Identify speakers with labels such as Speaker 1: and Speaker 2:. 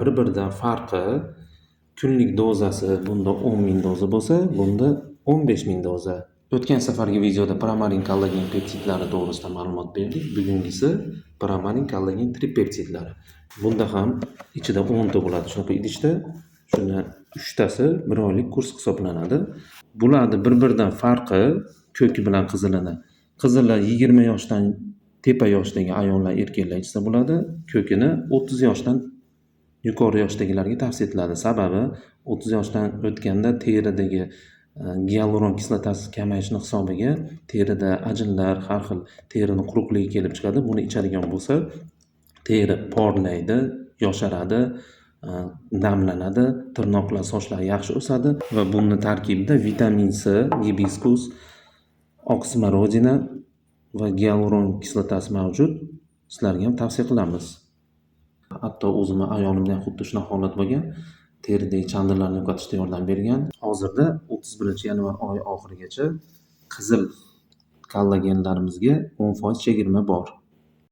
Speaker 1: bir-biridan farqi kunlik dozasi bunda 10.000 doza bo'lsa, bunda 15.000 doza. O'tgan safargi videoda Pramarin kollagen peptidlari to'g'risida ma'lumot berdik. Bugungisi Pramarin kollagen tripeptidlari. Bunda ham ichida 10 ta bo'ladi shunaqa idishda. Shundan 3 tasi 1 oylik kurs hisoblanadi. Bularni bir-biridan farqi ko'ki bilan qizilini. Qizili 20 yoshdan tepa yoshdagi ayollar, erkaklar ichsa bo'ladi. Ko'kini 30 yoshdan yuqori yoshdagilarga tavsiya etiladi. Sababi 30 yoshdan o'tganda teridagi gialuron kislotasi kamayishini hisobiga terida ajinlar, har xil terining quruqligi kelib chiqadi. Buni ichadigan bo'lsa, teri porlaydi, yosharadi, namlanadi, tirnoqlar, sochlar yaxshi o'sadi va buni tarkibida vitamin C, gibiskus, oqsimorodina va gialuron kislotasi mavjud. Sizlarga ham tavsiya qilamiz. Hatto o'zimni ayolimda ham xuddi shunaqa holat bo'lgan. Teridagi chandirlarni yo'qotishda yordam bergan. Hozirda 31-yanvar oyi oxirigacha qizil kollagenlarimizga 10% chegirma bor.